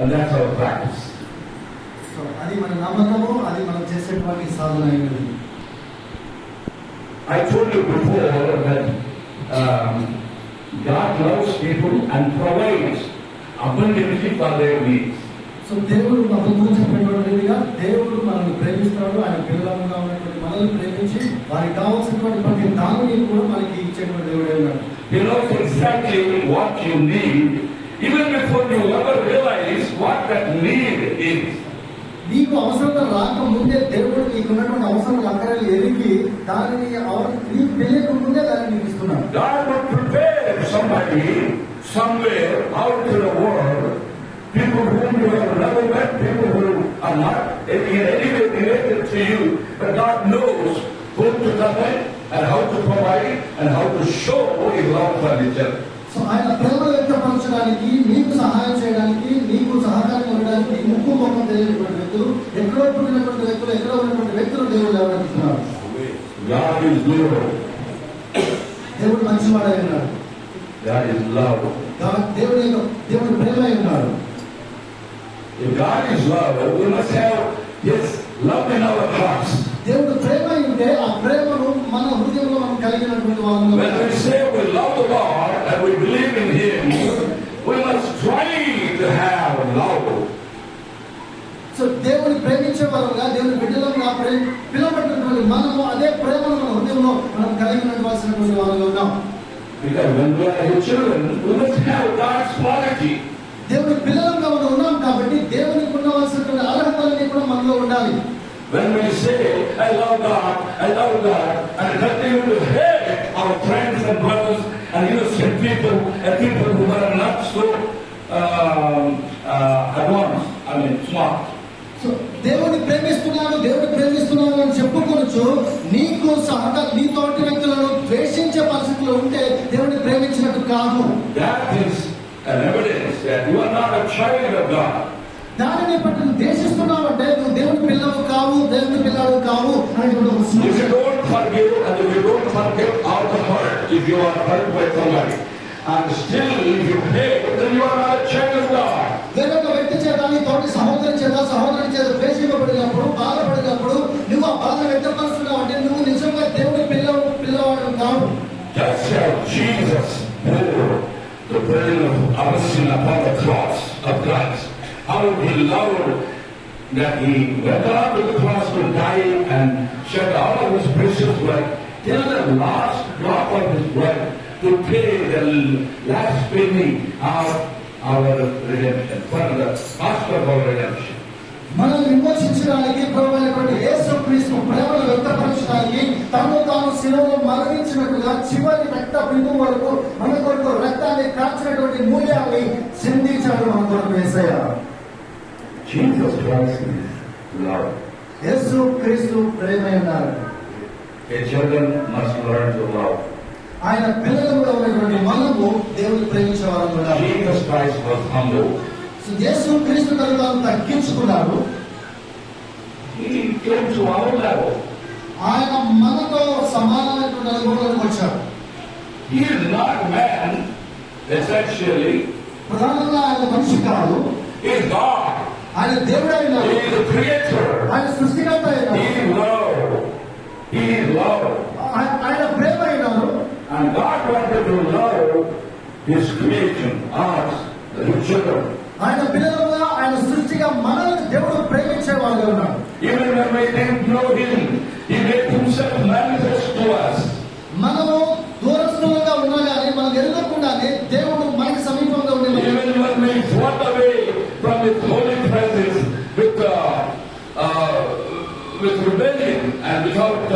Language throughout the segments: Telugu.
And that's our practice. So అది మన నమ్మకము, అది మనం చేసేటువంటి సాధన అయినది. I told you before that God loves people and provides abundantly for their needs. So దేవుడు మన గురించి చెప్పినటువంటిదిగా దేవుడు మనల్ని ప్రేమిస్తాడు. ఆయన పిల్లలుగా ఉన్నటువంటి మనల్ని ప్రేమించి వారికి కావాల్సినటువంటి ప్రతి దానిని కూడా మనకి ఇచ్చేటువంటి దేవుడే ఉన్నాడు. He knows exactly what you need even before you ever realize what that need is. నీకు అవసరం రాకముందే దేవుడు నీకున్నటువంటి అవసరం అక్కడని ఎరిగి దానిని నీకు తెలియకముందే దాన్ని నీకు ఇస్తున్నాడు. God would prepare somebody somewhere out in the world, people whom you have never met, people who are not in any way related to you, but God knows whom to connect and how to provide and how to show His love for each other. So ఆయన ప్రేమ వ్యక్తపరచడానికి, నీకు సహాయం చేయడానికి, నీకు సహకారం ఉండడానికి ముక్కు ముఖం తెలియనటువంటి వ్యక్తులు, ఎక్కడో పుట్టినటువంటి వ్యక్తులు, ఎక్కడో ఉన్నటువంటి వ్యక్తులు దేవుడు ఎవరంటున్నారు. God is good. దేవుడు మంచివాడై ఉన్నాడు. God is love. దేవుడు ప్రేమ అయి ఉన్నాడు. If God is love, we must have His love in our hearts. దేవుడు ప్రేమ ఉంటే ఆ ప్రేమను మన హృదయంలో మనం కలిగినటువంటి వాళ్ళం. When we say we love the Lord and we believe in Him, we must try to have love. So దేవుని ప్రేమించే వాళ్ళుగా, దేవుని బిడ్డలుగా పిలువబడినటువంటి మనము అదే ప్రేమను మన హృదయంలో మనం కలిగి ఉండవలసినటువంటి వాళ్ళుగా ఉన్నాం. Because when we are His children, we must have God's quality. దేవుని పిల్లలుగా మనం ఉన్నాం కాబట్టి దేవునికి ఉండవలసినటువంటి అర్హతలన్నీ కూడా మనలో ఉండాలి. When we say, I love God, and continue to hate our friends and brothers and innocent people and people who are not so advanced, smart. So దేవుని ప్రేమిస్తున్నాను అని చెప్పుకోవచ్చు. నీతోటి వ్యక్తులను ద్వేషించే పరిస్థితుల్లో ఉంటే దేవుని ప్రేమించినట్టు కాదు. That is an evidence that you are not a child of God. దానిని బట్టి నువ్వు దేశిస్తున్నావు అంటే నువ్వు దేవుని పిల్లవు కావు, దేవుని పిల్లలు కావు అనేటువంటి సూచన. If you don't forgive and if you don't forgive all the hurt, if you are hurt by somebody and still if you hate, then you are not a child of God. వేరొక వ్యక్తి చేత, నీ తోటి సహోదరుని చేత ద్వేషింపబడినప్పుడు, బాధపడినప్పుడు నువ్వు ఆ బాధ వ్యక్తపరుస్తున్నావు అంటే నువ్వు నిజంగా దేవుని పిల్లవాడు కావు. Just as Jesus bore the burden of our sin upon the cross of Christ, how He loved that He went on to the cross to die and shed all of His precious blood till the last drop of His blood to pay the last penny of our redemption, for the cost of our redemption. మనల్ని విమోచించడానికి ప్రభువైనటువంటి యేసుక్రీస్తు ప్రేమను వ్యక్తపరచడానికి తను తాను శిలువలో మరణించినట్టుగా చివరి రక్త బిందువు వరకు మన కొరకు రక్తాన్ని కార్చినటువంటి మూల్యాన్ని చెందించాడు మన కొరకు యేసయ్య. Jesus Christ is love. యేసుక్రీస్తు ప్రేమ అన్నారు. His children must learn to love. ఆయన పిల్లలుగా ఉన్నటువంటి మనము దేవుని ప్రేమించే వారం కూడా. Jesus Christ was humble. యేసుక్రీస్తు తనను తగ్గించుకున్నాడు. He came to our level. ఆయన మనతో సమానమైనటువంటి అనుభవంలోకి వచ్చాడు. He is not man, essentially. ప్రధానంగా ఆయన మనిషి కాదు. He is God. ఆయన దేవుడు అయినాడు. He is the creator. ఆయన సృష్టికర్త అయినాడు. He is love. He is love. ఆయన ప్రేమ అయినాడు. And God wanted to love His creation, us, the children. ఆయన పిల్లలుగా, ఆయన సృష్టిగా మనల్ని దేవుడు ప్రేమించేవాడుగా ఉన్నాడు. Even when we didn't know Him, He made Himself manifest to us. మనము దూరస్తులుగా ఉన్నా కానీ మనం ఎదురకుండానే దేవుడు మనకి సమీపంగా ఉండే. Even when we walked away from His holy presence with rebellion and without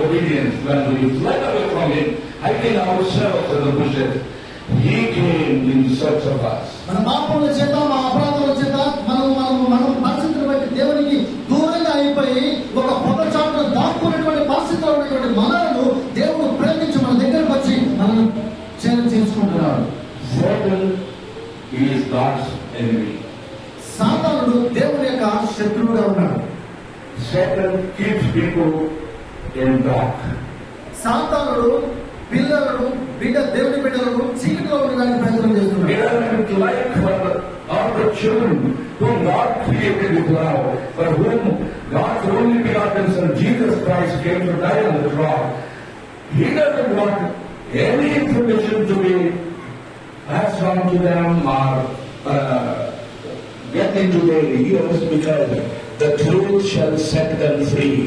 obedience, when we fled away from Him, hiding ourselves in the bushes, He came in search of us. మన పాపముల చేత, మా అపరాధముల చేత మనం పరిస్థితులను బట్టి దేవునికి దూరంగా అయిపోయి ఒక పొద చాటును దాక్కున్నటువంటి పరిస్థితిలో ఉన్నటువంటి మనలను దేవుడు ప్రేమించి మన దగ్గరకు వచ్చి మనల్ని చేసుకుంటున్నాడు. Satan is God's enemy. సాతానుడు దేవుని యొక్క శత్రువుగా ఉన్నాడు. Satan keeps people in dark. సాతానుడు దేవుని బిడ్డలను చీకటిలో ఉండడానికి ప్రయత్నం చేస్తున్నాడు. He doesn't like for all are the children whom God created with love, for whom God's only begotten Son, Jesus Christ, came to die on the cross. He doesn't want any information to be passed on to them or get into their ears, because the truth shall set them free.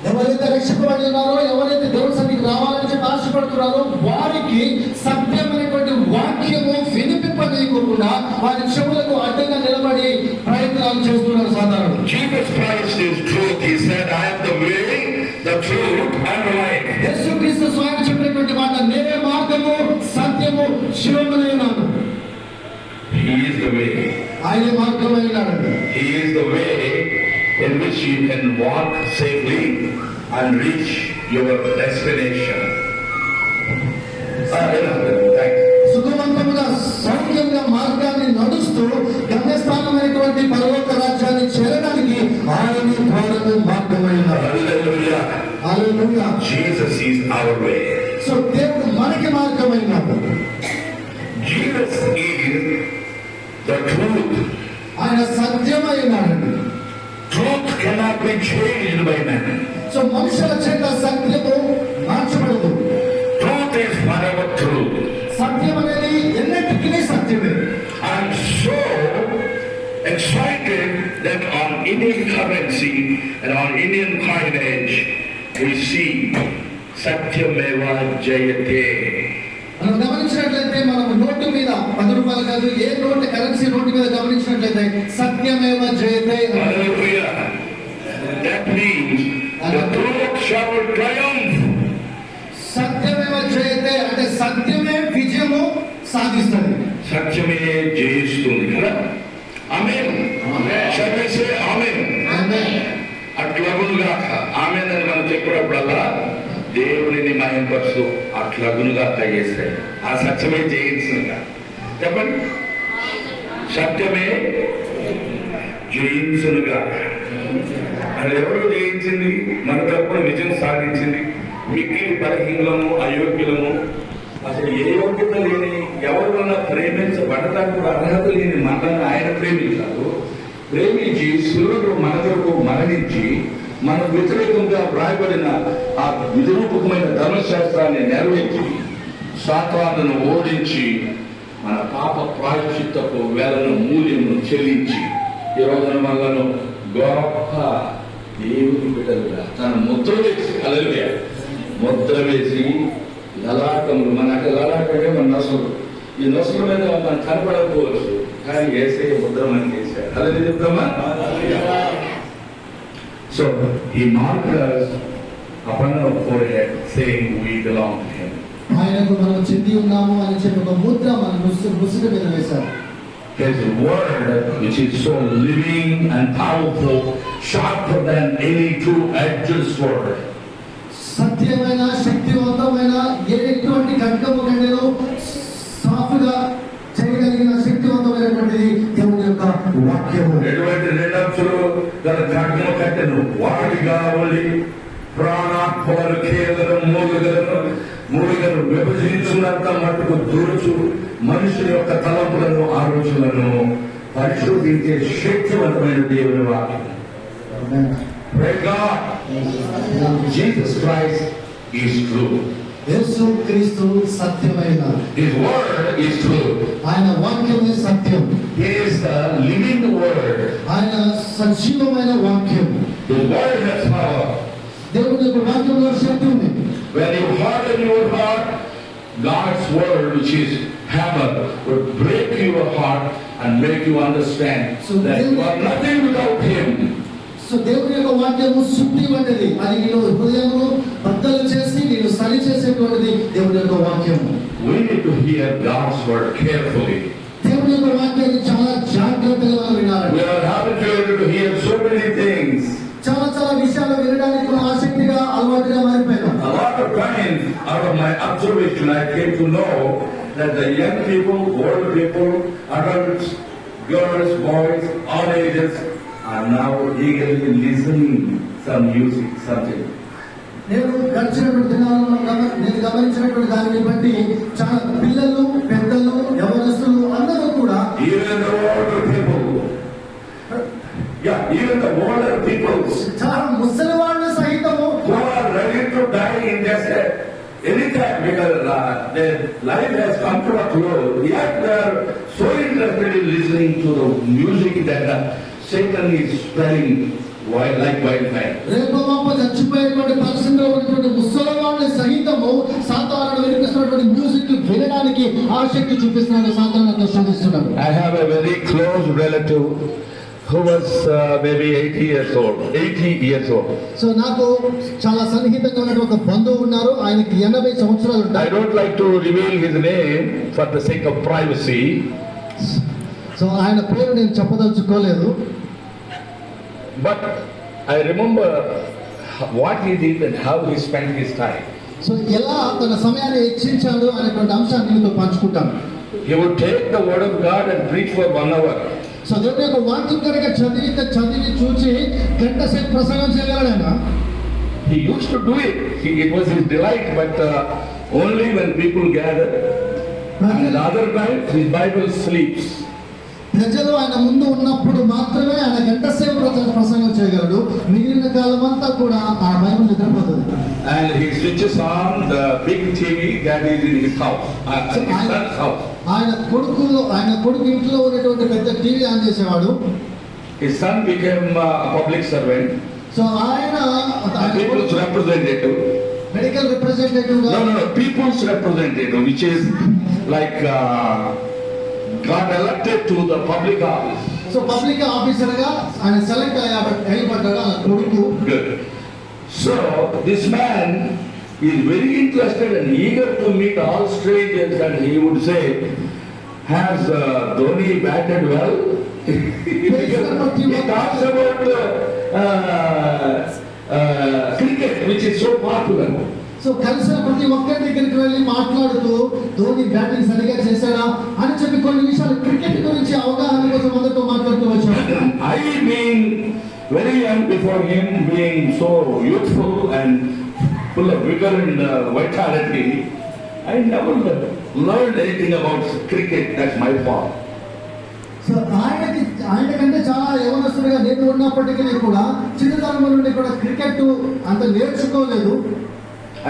ఎవరైతే రక్షింపబడి ఉన్నారో, ఎవరైతే దేవుని సన్నిధికి రావాలని చెప్పి ఆశపడుతున్నారో, వారికి సత్యమైనటువంటి వాక్యము వినిపింపనీయకుండా వారి చెవులకు అడ్డంగా నిలబడి ప్రయత్నాలు చేస్తున్నారు సాధారణ. Jesus Christ is truth. He said, I am the way, the truth and the life. యేసుక్రీస్తు స్వయం చెప్పినటువంటి మాట, నేనే మార్గము, సత్యము, జీవమునై ఉన్నాను. He is the way. ఆయనే మార్గమై ఉన్నాడు. He is the way in which you can walk safely and reach your destination. సుఖవంతముగా సౌఖ్యంగా మార్గాన్ని నడుస్తూ గమ్యస్థానమైనటువంటి పరలోక రాజ్యాన్ని చేరడానికి ఆయన ద్వారము మార్గమై ఉన్నాడు. Hallelujah. Hallelujah. Jesus is our way. So దేవుడు మనకి మార్గమై ఉన్నాడు. Jesus is the truth. ఆయన సత్యమై ఉన్నాడు. Truth cannot be changed by man. So మనుషుల చేత సత్యము మార్చబడదు. Truth is forever truth. సత్యం అనేది ఎన్నటికీ సత్యమే. I'm so excited that on Indian currency and on Indian coinage we see Satyameva Jayate. మనం గమనించినట్లయితే మనం నోటు మీద 10 రూపాయలు కాదు, ఏ నోటు కరెన్సీ నోటు మీద గమనించినట్లయితే సత్యమేవ జయతే. Hallelujah. That means the truth shall triumph. సత్యమేవ జయతే అంటే సత్యమే విజయము సాధిస్తుంది. సత్యమే జయిస్తుంది కదా. ఆమేన్. సత్యమే ఆమేన్. ఆమేన్. అట్లగునుగా ఆమేన్ అని మనం చెప్పినప్పుడల్లా దేవుడిని మహింపరుస్తూ అట్లగునుగా తగ్గేస్తాయి. ఆ సత్యమే జయించుగా చెప్పండి. సత్యమే జయించునుగా. అది ఎవరు జయించింది? మన తరపున విజయం సాధించింది. మిక్కిలి బలహీనులము, అయోగ్యులము, అసలు ఏ యోగ్యత లేని ఎవరి వల్ల ప్రేమించబడటానికి అర్హత లేని మనల్ని ఆయన ప్రేమించారు. ప్రేమించి శిలువలో మన కొరకు మరణించి మన వ్యతిరేకంగా వ్రాయబడిన ఆ విధిరూపకమైన ధర్మశాస్త్రాన్ని నెరవేర్చి సాతానును ఓడించి మన పాప ప్రాయశ్చిత్తపు వేలను మూల్యమును చెల్లించి ఈ రోజున మనలను గొప్ప దేవుని బిడ్డలుగా తన ముద్ర వేసి, హల్లెలూయా, ముద్ర వేసి లలాటములు, మనకు లలాటమే మన నొసలు, ఈ నొసల మీద మనం కనపడకపోవచ్చు, కానీ యేసయ్య ముద్ర మనకి వేశాడు. అదే చెప్తామా? So he marked us upon our forehead, saying we belong to him. ఆయనకు మనం చెంది ఉన్నాము అని చెప్పి ఒక ముద్ర మన ముసుగు మీద వేశారు. His word, which is so living and powerful, sharper than any two-edged sword. సత్యమైన, శక్తివంతమైన, ఎటువంటి ఖడ్గము కంటేనో సాఫ్గా చేయగలిగిన శక్తివంతమైనటువంటిది దేవుని యొక్క వాక్యము. ఎటువంటి రెండంచులు గల ఖడ్గము కట్టెను వాటిగా ఉండి ప్రాణాత్మలను కేవలం మూలుగను విభజించున్నంత మట్టుకు దూరుచు మనుషుల యొక్క తలంపులను, ఆలోచనలను పరిశోధించే శక్తివంతమైన దేవుని వాక్యం. Praise God. Jesus Christ is true. యేసు క్రీస్తు సత్యమైన. His word is true. ఆయన వాక్యమే సత్యం. He is the living word. ఆయన సజీవమైన వాక్యం. His word has power. దేవుని యొక్క వాక్యంలో శక్తి ఉంది. When you harden your heart, God's word, which is hammer, will break your heart and make you understand that you are nothing without Him. So దేవుని యొక్క వాక్యము శుద్ధి వంటిది. అది నేను హృదయమును బద్దలు చేసి నేను సరి చేసేటువంటిది దేవుని యొక్క వాక్యము. We need to hear God's word carefully. దేవుని యొక్క వాక్యాన్ని చాలా జాగ్రత్తగా మనం వినాలి. We are habituated to hear so many things. చాలా విషయాలు వినడానికి మనం ఆసక్తిగా అలవాటుగా మారిపోయాం. A lot of times, out of my observation, I came to know that the young people, old people, adults, girls, boys, all ages are now eagerly listening some music, something. నేను గడిచినటువంటి దినాలను నేను గమనించినటువంటి దానిని బట్టి చాలా పిల్లలు, పెద్దలు, యవనస్తులు అందరూ కూడా Even the older people Yeah, even the older people చాలా ముసలి వాళ్ళు సహితము who are ready to die in just anytime because their life has come to a close, yet they are so interested in listening to the music that Satan is spreading like wildfire. రేపు మాప చచ్చిపోయేటువంటి పరిస్థితిలో ఉన్నటువంటి ముసలి వాళ్ళు సహితము సాతానుడు వినిపిస్తున్నటువంటి మ్యూజిక్ వినడానికి ఆసక్తి చూపిస్తున్నారు, సాతానుడు శోధిస్తున్నారు. I have a very close relative who was maybe 80 years old. So నాకు చాలా సన్నిహితంగా ఉన్న ఒక బంధువు ఉన్నారు, ఆయనకి 80 సంవత్సరాలు I ఉంటాయి. don't like to reveal his name for the sake of privacy. So ఆయన పేరు నేను చెప్పదలుచుకోలేదు. But I remember what he did and how he spent his time. So ఎలా తన సమయాన్ని హెచ్చించాడు అనేటువంటి అంశాన్ని మీతో పంచుకుంటాను. He would take the word of God and preach for 1 hour. So దేవుని యొక్క వాక్యం కనుక చదివి చూచి గంట సేపు ప్రసంగం చేయగలడా? He used to do it. It was his delight, but only when people gather. And the other night, his Bible sleeps. ప్రజలు ఆయన ముందు ఉన్నప్పుడు మాత్రమే ఆయన గంట సేపు ప్రసంగం చేయగలడు, మిగిలిన కాలం అంతా కూడా ఆ బైబిల్ నిద్రపోతుంది. And he switches on the big TV that is in his house, his son's house. ఆయన కొడుకు ఇంట్లో ఉన్నటువంటి పెద్ద టీవీ ఆన్ చేసేవాడు. His son became a public servant, so ఆయన a people's representative. Medical representative గా No, people's representative, which is like got elected to the public office. So public officer గా ఆయన సెలెక్ట్ అయ్యబడ్డాడు ఆ కొడుకు. Good. So this man is very interested and eager to meet all strangers, and he would say, "Has Dhoni batted well?" He talks about cricket, which is so popular. So కలిసిన ప్రతి ఒక్కరి దగ్గరికి వెళ్ళి మాట్లాడుతూ ధోని బ్యాటింగ్ సరిగా చేశాడా అని చెప్పి కొన్ని విషయాలు క్రికెట్ గురించి అవగాహన కోసం అందరితో మాట్లాడుతూ వచ్చాడు. I being very young before him, being so youthful and full of vigor and vitality, I never learned anything about cricket. That's my fault. So ఆయనకంటే చాలా యవనస్తుడిగా నేను ఉన్నప్పటికీ కూడా చిన్నతనం నుండి కూడా క్రికెట్ అంత నేర్చుకోలేదు.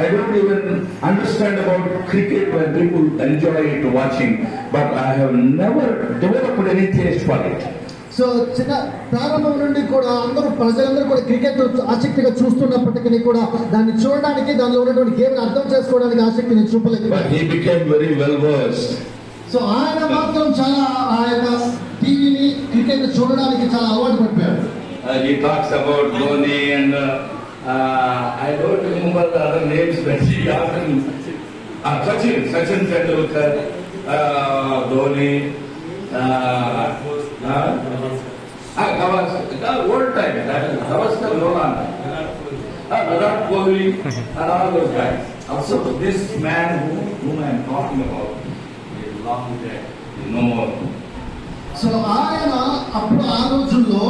I don't even understand about cricket when people enjoy it watching, but I have never developed any taste for it. So చిన్న ప్రారంభం నుండి కూడా ప్రజలందరూ కూడా క్రికెట్ ఆసక్తిగా చూస్తున్నప్పటికీ కూడా దాన్ని చూడడానికి, దానిలో ఉన్నటువంటి గేమ్ అర్థం చేసుకోవడానికి ఆసక్తిని చూపలేదు. But he became very well versed. So ఆయన మాత్రం చాలా ఆ యొక్క టీవీని క్రికెట్ చూడడానికి చాలా అలవాటు పడిపోయాడు. He talks about Dhoni and I don't remember the other names, but he often Sachin Tendulkar, Dhoni, old time, Gavaskar Nolan, Virat Kohli, and all those guys. Also, this man whom I am talking about is long dead, no more. So ఆయన అప్పుడు ఆ రోజుల్లో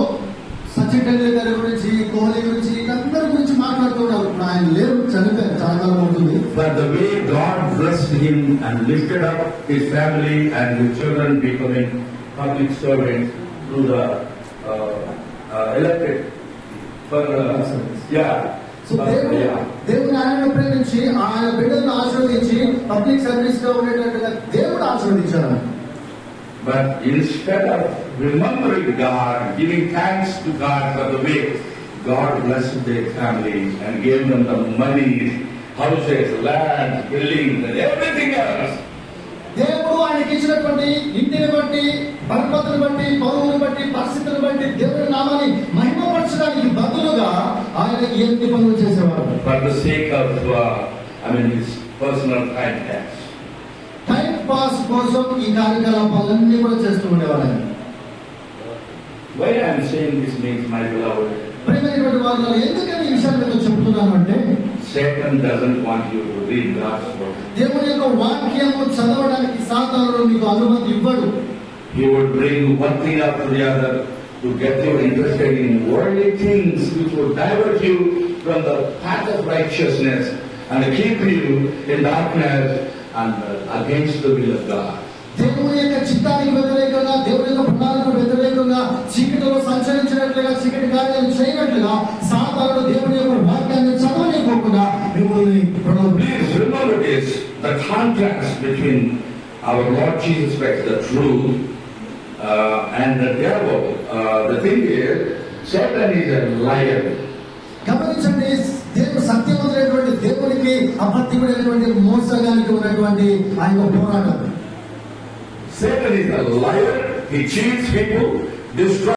సచిన్ టెండూల్కర్ గురించి, కోహ్లీ గురించి, అందరి గురించి మాట్లాడుతున్నారు. ఇప్పుడు ఆయన లేరు, చనిపోయారు, చాలా కాలం అవుతుంది. But the way God blessed him and lifted up his family and his children becoming public servants through the elected for so దేవుని ఆయన ప్రేమించి ఆయన బిడ్డలను ఆశీర్వదించి పబ్లిక్ సర్వీస్ గా ఉండేటట్టుగా దేవుడు ఆశీర్వదించారు. But instead of remembering God, giving thanks to God for the way God blessed their families and gave them the money, houses, land, buildings, and everything else. దేవుడు ఆయనకి ఇచ్చినటువంటి ఇంటిని బట్టి, పరపతిని బట్టి, పౌరుని బట్టి, పరిస్థితులను బట్టి దేవుని నామాన్ని మహిమపరచడానికి బదులుగా ఆయన ఎన్ని పనులు చేసేవారు. For the sake of, his personal time pass. Time pass కోసం ఈ కార్యకలాపాలన్నీ కూడా చేస్తూ ఉండేవారు. Why I am saying this means, my beloved, ప్రియమైనటువంటి వాళ్ళు ఎందుకని ఈ విషయాలు మీతో చెప్తున్నానంటే, Satan doesn't want you to read God's word. దేవుని యొక్క వాక్యము చదవడానికి సాతానుడు మీకు అనుమతి ఇవ్వడు. He would bring one thing after the other to get you interested in worldly things which would divert you from the path of righteousness and keep you in darkness and against the will of God. దేవుని యొక్క చిత్తానికి వ్యతిరేకంగా, దేవుని యొక్క ప్రణాళికకు వ్యతిరేకంగా చీకటిలో సంచరించినట్లుగా, చీకటి కార్యాలు చేయనట్లుగా సాతానుడు దేవుని యొక్క వాక్యాన్ని చదవలేకోకుండా మిమ్మల్ని Please remember this, the contrast between our Lord Jesus Christ, the truth, and the devil. The thing is, Satan is a liar. గమనించండి, దేవుడు సత్యవంతుడైనటువంటి దేవునికి అబద్ధికుడైనటువంటి మోసగానికి ఉన్నటువంటి ఆ యొక్క పోరాటం. Satan is a liar. He cheats people, destroys